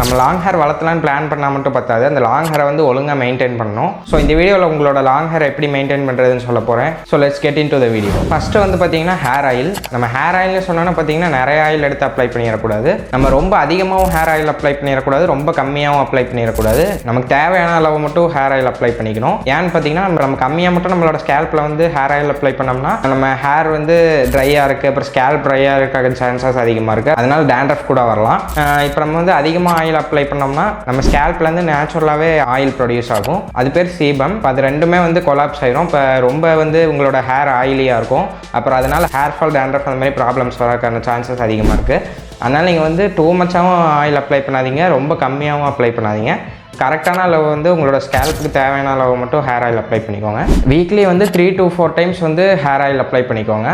நம்ம long hair வளர்த்தலான்னு plan பண்ணால் மட்டும் பத்தாது, அந்த லாங் ஹேரை வந்து ஒழுங்காக மெயின்டைன் பண்ணணும். ஸோ இந்த வீடியோவில் உங்களோட லாங் ஹேர் எப்படி மெயின்டைன் பண்ணுறதுன்னு சொல்ல போகிறேன். So let's get in to the video. First வந்து பார்த்தீங்கன்னா ஹேர் ஆயில். நம்ம ஹேர் ஆயில்னு சொன்னோன்னா பார்த்தீங்கன்னா நிறைய ஆயில் எடுத்து அப்ளை பண்ணிடக்கூடாது. நம்ம ரொம்ப அதிகமாகவும் ஹேர் ஆயில் அப்ளை பண்ணிடக்கூடாது, ரொம்ப கம்மியாகவும் அப்ளை பண்ணிடக்கூடாது. நமக்கு தேவையான அளவு மட்டும் ஹேர் ஆயில் அப்ளை பண்ணிக்கணும். ஏன்னு பார்த்தீங்கன்னா நம்ம கம்மியாக மட்டும் நம்மளோட ஸ்கேல்பில் வந்து ஹேர் ஆயில் அப்ளை பண்ணோம்னா நம்ம ஹேர் வந்து ட்ரையாக இருக்குது, அப்புறம் ஸ்கேல்ப் ட்ரையாக இருக்க சான்சஸ் அதிகமாக இருக்குது. அதனால டேண்ட்ரஃப் கூட வரலாம். இப்போ நம்ம வந்து அதிகமாக ஆயில் அப்ளை பண்ணோம்னா நம்ம ஸ்கேல்ப்லேருந்து நேச்சுரலாகவே ஆயில் ப்ரொடியூஸ் ஆகும். அது பேர் சீபம். அது ரெண்டுமே வந்து கொலாப்ஸ் ஆயிரும். இப்போ ரொம்ப வந்து உங்களோட ஹேர் ஆயிலியாக இருக்கும். அப்புறம் அதனால் ஹேர் ஃபால், டேண்ட்ரஃப் அந்த மாதிரி ப்ராப்ளம்ஸ் வரக்கான சான்சஸ் அதிகமாக இருக்குது. அதனால் நீங்கள் வந்து டூ மச்சாகவும் ஆயில் அப்ளை பண்ணாதீங்க, ரொம்ப கம்மியாகவும் அப்ளை பண்ணாதீங்க. கரெக்டான அளவு வந்து உங்களோட ஸ்கேல்ப்புக்கு தேவையான அளவு மட்டும் ஹேர் ஆயில் அப்ளை பண்ணிக்கோங்க. வீக்லி வந்து 3 to 4 டைம்ஸ் வந்து ஹேர் ஆயில் அப்ளை பண்ணிக்கோங்க.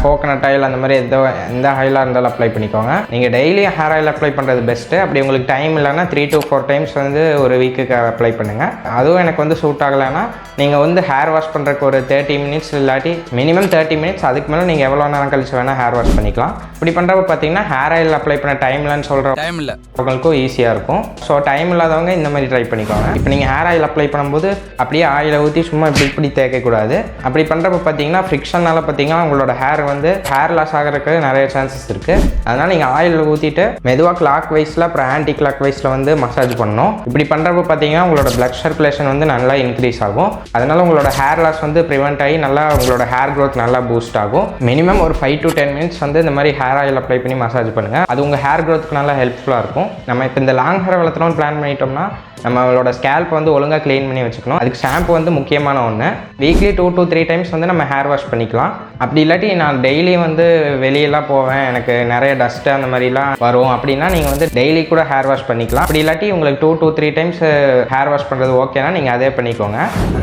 கோகனட் ஆயில் அந்த மாதிரி எந்த ஆயிலாக இருந்தாலும் அப்ளை பண்ணிக்கோங்க. நீங்கள் டெய்லி ஹேர் ஆயில் அப்ளை பண்ணுறது பெஸ்ட்டு. அப்படி உங்களுக்கு டைம் இல்லைன்னா 3 to 4 டைம்ஸ் வந்து ஒரு வீக்குக்கு அப்ளை பண்ணுங்கள். அதுவும் எனக்கு வந்து சூட் ஆகலைன்னா நீங்கள் வந்து ஹேர் வாஷ் பண்ணுறதுக்கு ஒரு 30 மினிட்ஸ் இல்லாட்டி மினிமம் 30 மினிட்ஸ், அதுக்கு மேலே நீங்கள் எவ்வளோ நேரம் கழிச்சு வேணால் ஹேர் வாஷ் பண்ணிக்கலாம். இப்படி பண்ணுறப்ப பார்த்தீங்கன்னா ஹேர் ஆயில் அப்ளை பண்ண டைம் இல்லைன்னு சொல்கிற டைம் இல்லை உங்களுக்கும் ஈஸியாக இருக்கும். ஸோ டைம் இல்லாதவங்க இந்த மாதிரி ட்ரை பண்ணிக்கோங்க. இப்போ நீங்கள் ஹேர் ஆயில் அப்ளை பண்ணும்போது அப்படியே ஆயிலை ஊற்றி சும்மா இப்படி தேய்க்கக்கூடாது. அப்படி பண்ணுறப்ப பார்த்தீங்கன்னா ஃப்ரிக்ஷனால் பார்த்தீங்கன்னா உங்களோட ஹேர் வந்து ஹேர் லாஸ் ஆகிறதுக்கு நிறைய சான்சஸ் இருக்குது. அதனால் நீங்கள் ஆயில் ஊற்றிட்டு மெதுவாக கிளாக் வைஸில் அப்புறம் ஆன்டி கிளாக் வைஸில் வந்து மசாஜ் பண்ணணும். இப்படி பண்ணுறப்ப பார்த்தீங்கன்னா உங்களோட பிளட் சர்க்குலேஷன் வந்து நல்லா இன்க்ரீஸ் ஆகும். அதனால் உங்களோட ஹேர் லாஸ் வந்து ப்ரிவெண்ட் ஆகி நல்லா உங்களோட ஹேர் க்ரோத் நல்லா பூஸ்ட் ஆகும். மினிமம் ஒரு 5 to 10 மினிட்ஸ் வந்து இந்த மாதிரி ஹேர் ஆயில் அப்ளை பண்ணி மசாஜ் பண்ணுங்கள். அது உங்கள் ஹேர் க்ரோத்துக்கு நல்லா ஹெல்ப்ஃபுல்லாக இருக்கும். நம்ம இப்போ இந்த லாங் ஹேர் வளர்த்தணும்னு பிளான் பண்ணிட்டோம்னா நம்மளோட ஸ்கேல்ப் வந்து ஒழுங்காக க்ளீன் பண்ணி வச்சுக்கணும். அதுக்கு ஷாம்பு வந்து முக்கியமான ஒன்று. வீக்லி 2 to 3 டைம்ஸ் வந்து நம்ம ஹேர் வாஷ் பண்ணிக்கலாம். அப்படி இல்லாட்டி நான் டெய்லி வந்து வெளியெல்லாம் போவேன், எனக்கு நிறைய டஸ்ட்டு அந்த மாதிரிலாம் வரும் அப்படின்னா நீங்கள் வந்து டெய்லி கூட ஹேர் வாஷ் பண்ணிக்கலாம். அப்படி இல்லாட்டி உங்களுக்கு 2 to 3 டைம்ஸ் ஹேர் வாஷ் பண்ணுறது ஓகேனா நீங்கள் அதே பண்ணிக்கோங்க.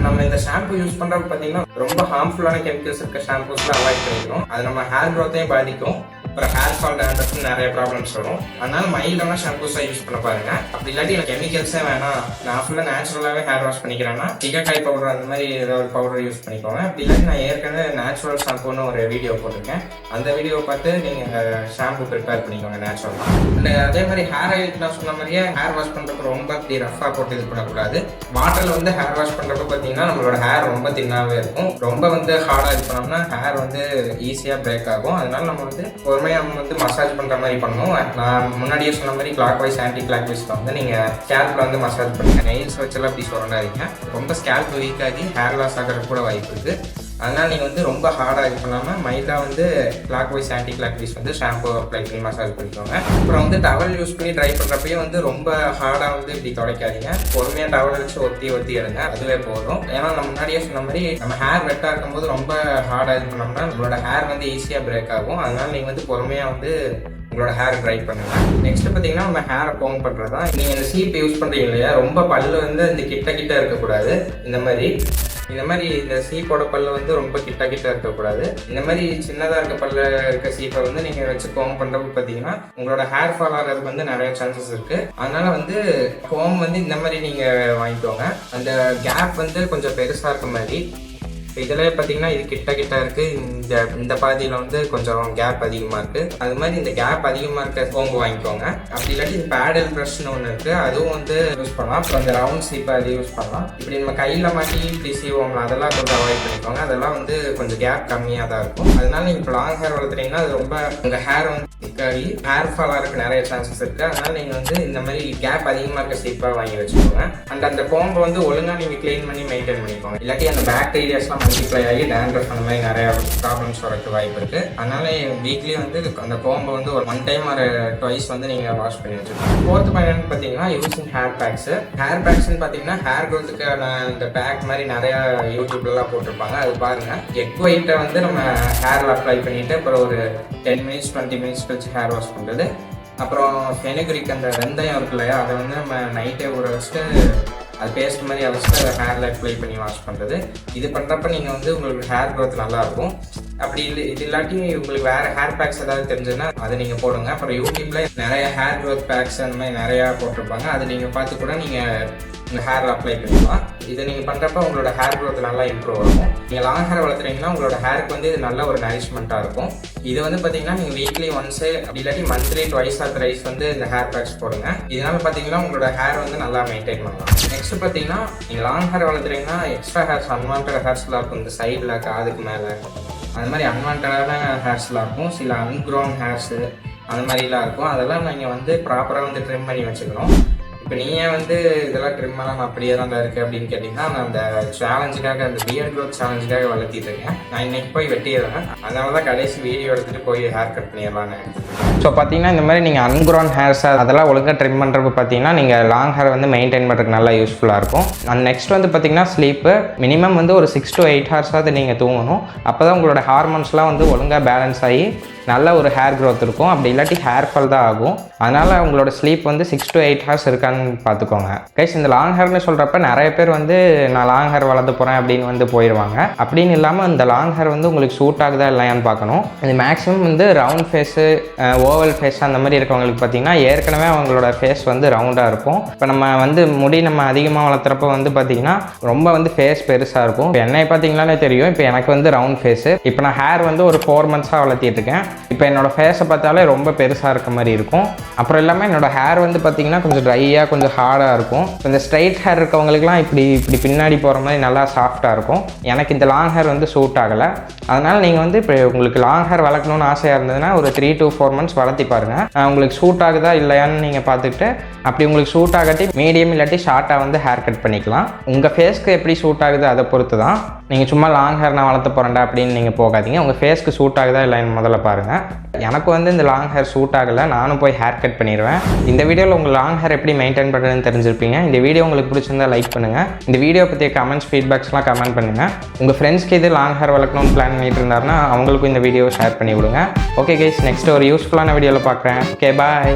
நம்ம இந்த ஷாம்பு யூஸ் பண்ணுறப்ப பார்த்தீங்கன்னா ரொம்ப ஹார்ம்ஃபுல்லான கெமிக்கல்ஸ் இருக்க ஷாம்பூஸ்லாம் அவாய்ட் பண்ணிக்கணும். அது நம்ம ஹேர் க்ரோத்தையும் பாதிக்கும். அப்புறம் ஹேர் ஃபால், டேண்ட்ரஃப் நிறைய ப்ராப்ளம்ஸ் வரும். அதனால மைல்டான ஷாம்பூஸாக யூஸ் பண்ண பாருங்க. அப்படி இல்லாட்டி எனக்கு கெமிக்கல்ஸே வேணாம், நான் ஃபுல்லாக நேச்சுரலாகவே ஹேர் வாஷ் பண்ணிக்கிறேன்னா சீக்காய் பவுடர் அந்த மாதிரி ஏதாவது பவுடர் யூஸ் பண்ணிக்கோங்க. அப்படி இல்லாட்டி நான் ஏற்கனவே நேச்சுரல் ஷாம்புன்னு ஒரு வீடியோ போட்டிருக்கேன். அந்த வீடியோவை பார்த்து நீங்கள் ஷாம்பு ப்ரிப்பேர் பண்ணிக்கோங்க நேச்சுரலாக. அதே மாதிரி ஹேர் ஆயிலுக்கு நான் சொன்ன மாதிரியே ஹேர் வாஷ் பண்ணுறப்ப ரொம்ப அப்படி ரஃபாக போட்டு இது பண்ணக்கூடாது. வாட்டரில் வந்து ஹேர் வாஷ் பண்ணுறப்ப பார்த்தீங்கன்னா நம்மளோட ஹேர் ரொம்ப தின்னாகவே இருக்கும். ரொம்ப வந்து ஹார்டாக இது பண்ணோம்னா ஹேர் வந்து ஈஸியாக பிரேக் ஆகும். அதனால நம்ம வந்து நம்ம வந்து மசாஜ் பண்ணுற மாதிரி பண்ணணும். நான் முன்னாடியே சொன்ன மாதிரி கிளாக் வைஸ், ஆன்டி கிளாக் வைஸில் வந்து நீங்கள் ஸ்கேல்பில் வந்து மசாஜ் பண்ணுங்கள். நெயில்ஸ் வச்செல்லாம் அப்படி சொல்லலாதீங்க. ரொம்ப ஸ்கேல்ப் வீக் ஆகி ஹேர் லாஸ் ஆகிறது கூட வாய்ப்பு இருக்குது. அதனால் நீங்கள் வந்து ரொம்ப ஹார்டாக இது பண்ணாமல் மைல்டாக வந்து clockwise, anticlockwise வந்து ஷாம்பு அப்ளை பண்ணி மசாஜ் பண்ணிக்கோங்க. அப்புறம் வந்து டவல் யூஸ் பண்ணி ட்ரை பண்ணுறப்பையும் வந்து ரொம்ப ஹார்டாக வந்து இப்படி துடைக்காதீங்க. பொறுமையாக டவல் வச்சு ஒத்தி எடுங்க, அதுவே போதும். ஏன்னா நம்ம முன்னாடியே சொன்ன மாதிரி நம்ம ஹேர் வெட்டாக இருக்கும்போது ரொம்ப ஹார்டாக இது பண்ணோம்னா நம்மளோட ஹேர் வந்து ஈஸியாக பிரேக் ஆகும். அதனால் நீங்கள் வந்து பொறுமையாக வந்து உங்களோட ஹேர் ட்ரை பண்ணுங்க. நெக்ஸ்ட் பார்த்தீங்கன்னா நம்ம ஹேரை கோம் பண்ணுறது தான். நீங்கள் இந்த சீப் யூஸ் பண்ணுறீங்க இல்லையா, ரொம்ப பல்லு வந்து இந்த கிட்ட இருக்கக்கூடாது. இந்த மாதிரி இந்த சீப்போட பல்லு வந்து ரொம்ப கிட்ட இருக்கக்கூடாது. இந்த மாதிரி சின்னதாக இருக்க சீப்பை வந்து நீங்கள் வச்சு கோம் பண்ணுறப்ப பார்த்தீங்கன்னா உங்களோட ஹேர் ஃபால் ஆகிறதுக்கு வந்து நிறைய சான்சஸ் இருக்குது. அதனால வந்து கோம் வந்து இந்த மாதிரி நீங்கள் வாங்கிக்கோங்க. அந்த கேப் வந்து கொஞ்சம் பெருசாக இருக்க மாதிரி. இதில் பார்த்தீங்கன்னா இது கிட்ட இருக்குது, இந்த பாதியில் வந்து கொஞ்சம் கேப் அதிகமாக இருக்குது. அது மாதிரி இந்த கேப் அதிகமாக இருக்க கோம்பு வாங்கிக்கோங்க. அப்படி இல்லாட்டி இந்த பேடல் ப்ரஷ்னு ஒன்று இருக்குது, அதுவும் வந்து யூஸ் பண்ணலாம். அப்புறம் அந்த ரவுண்ட் சீப்பை அது யூஸ் பண்ணலாம். இப்படி நம்ம கையில் மாட்டி இப்படி சீவோம்ல, அதெல்லாம் கொஞ்சம் அவாய்ட் பண்ணிக்கோங்க. அதெல்லாம் வந்து கொஞ்சம் கேப் கம்மியாக தான் இருக்கும். அதனால நீங்கள் இப்போ லாங் ஹேர் வளர்த்துறீங்கன்னா அது ரொம்ப உங்கள் ஹேர் வந்து திக்காகி ஹேர் ஃபால் ஆகிறதுக்கு நிறைய சான்சஸ் இருக்குது. அதனால நீங்கள் வந்து இந்த மாதிரி கேப் அதிகமாக இருக்க சீப்பாக வாங்கி வச்சுக்கோங்க. அந்த கோம்பை வந்து ஒழுங்காக நீங்கள் க்ளீன் பண்ணி மெயின்டைன் பண்ணிக்கோங்க. இல்லாட்டி அந்த பேக்டீரியாஸ்லாம் மல்டிப்ளை ஆகி டேண்ட்ரஃப் அந்த மாதிரி நிறைய ப்ராப்ளம்ஸ் வரதுக்கு வாய்ப்பு இருக்குது. அதனால வீக்லி வந்து அந்த கோம்பை வந்து ஒரு 1 டைம் ஒரு 2 வந்து நீங்கள் வாஷ் பண்ணி வச்சுக்கோங்க. 4th பாயிண்ட் பார்த்தீங்கன்னா யூஸிங் ஹேர் பேக்ஸு. ஹேர் பேக்ஸ்ன்னு பார்த்தீங்கன்னா ஹேர் க்ரோத்துக்கான இந்த பேக் மாதிரி நிறையா யூடியூப்லலாம் போட்டிருப்பாங்க, அது பாருங்கள். எக் ஒயிட்டை வந்து நம்ம ஹேரில் அப்ளை பண்ணிவிட்டு அப்புறம் ஒரு 10 மினிட்ஸ் 20 மினிட்ஸ் கழிச்சு ஹேர் வாஷ் பண்ணுறது. அப்புறம் ஃபெனுக்ரிக் அந்த வெந்தயம் இருக்கு இல்லையா, அதை வந்து நம்ம நைட்டே ஊற வச்சுட்டு அது பேஸ்ட் மாதிரி அரைச்சிட்டு அதை ஹேரில் அப்ளை பண்ணி வாஷ் பண்ணுறது. இது பண்ணுறப்ப நீங்கள் வந்து உங்களுக்கு ஹேர் க்ரோத் நல்லாயிருக்கும். அப்படி இல்லை இது இல்லாட்டி உங்களுக்கு வேறு ஹேர் பேக்ஸ் ஏதாவது தெரிஞ்சதுன்னா அதை நீங்கள் போடுங்க. அப்புறம் யூடியூப்பில் நிறைய ஹேர் க்ரோத் பேக்ஸ் அந்த மாதிரி நிறையா போட்டிருப்பாங்க, அது நீங்கள் பார்த்து கூட நீங்கள் உங்கள் ஹேரில் அப்ளை பண்ணிக்கலாம். இது நீங்கள் பண்ணுறப்ப உங்களோட ஹேர் க்ரோத் நல்லா இம்ப்ரூவ் ஆகும். நீங்கள் லாங் ஹேர் வளர்த்துறீங்கன்னா உங்களோட ஹேருக்கு வந்து இது நல்ல ஒரு நரிஷ்மெண்ட்டாக இருக்கும். இது வந்து பார்த்தீங்கன்னா நீங்கள் வீக்லி ஒன்ஸு அப்படி இல்லாட்டி மந்த்லி ட்வைஸ் ஆர் த்ரைஸ் வந்து இந்த ஹேர் பேக்ஸ் போடுங்க. இதனால பார்த்தீங்கன்னா உங்களோட ஹேர் வந்து நல்லா மெயின்டைன் பண்ணலாம். நெக்ஸ்ட் பார்த்தீங்கன்னா நீங்கள் லாங் ஹேர் வளர்த்துறீங்கன்னா எக்ஸ்ட்ரா ஹேர்ஸ் அன்வான்ட் ஹேர்ஸ்லாம் இருக்கும். இந்த சைடில் காதுக்கு மேலே அது மாதிரி அன்வான்டான ஹேர்ஸ்லாம் இருக்கும். சில அன்க்ரோன் ஹேர்ஸு அந்த மாதிரிலாம் இருக்கும். அதெல்லாம் நீங்கள் வந்து ப்ராப்பராக வந்து ட்ரிம் பண்ணி வச்சுக்கணும். இப்போ நீங்கள் வந்து இதெல்லாம் ட்ரிம் பண்ணால் நான் அப்படியே தான் இருக்குது அப்படின்னு கேட்டிங்கன்னா, நான் அந்த சேலஞ்சுக்காக அந்த பியர்ட் க்ரோத் சேலஞ்சுக்காக வளர்த்திட்டு இருக்கேன். நான் இன்றைக்கி போய் வெட்டிடுறேன். அதனால தான் கடைசி வீடியோ எடுத்துகிட்டு போய் ஹேர் கட் பண்ணிடலான்னு. ஸோ பார்த்தீங்கன்னா இந்த மாதிரி நீங்கள் அன்க்ரோன் ஹேர்ஸ் அதெல்லாம் ஒழுங்காக ட்ரிம் பண்ணுறப்ப பார்த்தீங்கன்னா நீங்கள் லாங் ஹேர் வந்து மெயின்டைன் பண்ணுறதுக்கு நல்லா யூஸ்ஃபுல்லாக இருக்கும். அண்ட் நெக்ஸ்ட் வந்து பார்த்தீங்கன்னா ஸ்லீப்பு மினிமம் வந்து ஒரு 6 to 8 ஹவர்ஸாவது நீங்கள் தூங்கணும். அப்போ தான் உங்களோட ஹார்மோன்ஸ்லாம் வந்து ஒழுங்காக பேலன்ஸ் ஆகி நல்ல ஒரு ஹேர் க்ரோத் இருக்கும். அப்படி இல்லாட்டி ஹேர் ஃபால் தான் ஆகும். அதனால் உங்களோட ஸ்லீப் வந்து 6 to 8 ஹவர்ஸ் இருக்கான்னு பார்த்துக்கோங்க. கைஸ் இந்த லாங் ஹேர்னு சொல்கிறப்ப நிறைய பேர் வந்து நான் லாங் ஹேர் வளர்த்து போகிறேன் அப்படின்னு வந்து போயிடுவாங்க. அப்படின்னு இல்லாமல் இந்த லாங் ஹேர் வந்து உங்களுக்கு சூட் ஆகுதா இல்லையான்னு பார்க்கணும். இது மேக்ஸிமம் வந்து ரவுண்ட் ஃபேஸு ஓவல் ஃபேஸ் அந்த மாதிரி இருக்கவங்களுக்கு பார்த்தீங்கன்னா ஏற்கனவே அவங்களோட ஃபேஸ் வந்து ரவுண்டாக இருக்கும். இப்போ நம்ம வந்து முடி நம்ம அதிகமாக வளர்த்துறப்ப வந்து பார்த்திங்கன்னா ரொம்ப வந்து ஃபேஸ் பெருசாக இருக்கும். இப்போ என்னை பார்த்தீங்கன்னாலே தெரியும். இப்போ எனக்கு வந்து ரவுண்ட் ஃபேஸு. இப்போ நான் ஹேர் வந்து ஒரு 4 months வளர்த்திட்டு இருக்கேன். இப்போ என்னோடய ஃபேஸை பார்த்தாலே ரொம்ப பெருசாக இருக்க மாதிரி இருக்கும். அப்புறம் இல்லாமல் என்னோடய ஹேர் வந்து பார்த்திங்கன்னா கொஞ்சம் ட்ரையாக கொஞ்சம் ஹார்டாக இருக்கும். இந்த ஸ்ட்ரைட் ஹேர் இருக்கவங்களுக்குலாம் இப்படி பின்னாடி போகிற மாதிரி நல்லா சாஃப்டாக இருக்கும். எனக்கு இந்த லாங் ஹேர் வந்து சூட் ஆகலை. அதனால் நீங்கள் வந்து இப்போ உங்களுக்கு லாங் ஹேர் வளர்க்கணும்னு ஆசையாக இருந்ததுன்னா ஒரு 3 to 4 months வளர்த்தி பாருங்கள். உங்களுக்கு சூட் ஆகுதா இல்லையான்னு நீங்கள் பார்த்துக்கிட்டு அப்படி உங்களுக்கு சூட் ஆகாட்டி மீடியம் இல்லாட்டி ஷார்ட்டாக வந்து ஹேர் கட் பண்ணிக்கலாம். உங்கள் ஃபேஸ்க்கு எப்படி சூட் ஆகுது அதை பொறுத்து தான். நீங்கள் சும்மா லாங் ஹேர் நான் வளர்த்து போகிறேன்டா அப்படின்னு நீங்கள் போகாதீங்க. உங்கள் ஃபேஸ்க்கு சூட் ஆகுதா இல்லைன்னு முதல்ல பாருங்கள். எனக்கு வந்து இந்த லாங் ஹேர் சூட் ஆகலை. நானும் போய் ஹேர் கட் பண்ணிடுவேன். இந்த வீடியோவில் உங்கள் லாங் ஹேர் எப்படி மெயின்டைன் பண்ணுறதுன்னு தெரிஞ்சிருப்பீங்க. இந்த வீடியோ உங்களுக்கு பிடிச்சிருந்தா லைக் பண்ணுங்கள். இந்த வீடியோ பற்றிய கமெண்ட்ஸ் ஃபீட்பேக்ஸ்லாம் கமெண்ட் பண்ணுங்கள். உங்கள் ஃப்ரெண்ட்ஸ்க்கு இது லாங் ஹேர் வளர்க்கணும்னு பிளான் பண்ணிட்டு இருந்தாருன்னா அவங்களுக்கும் இந்த வீடியோவை ஷேர் பண்ணி விடுங்க. ஓகே கைஸ், நெக்ஸ்ட் ஒரு யூஸ்ஃபுல்லான வீடியோவில் பார்க்குறேன். Okay bye.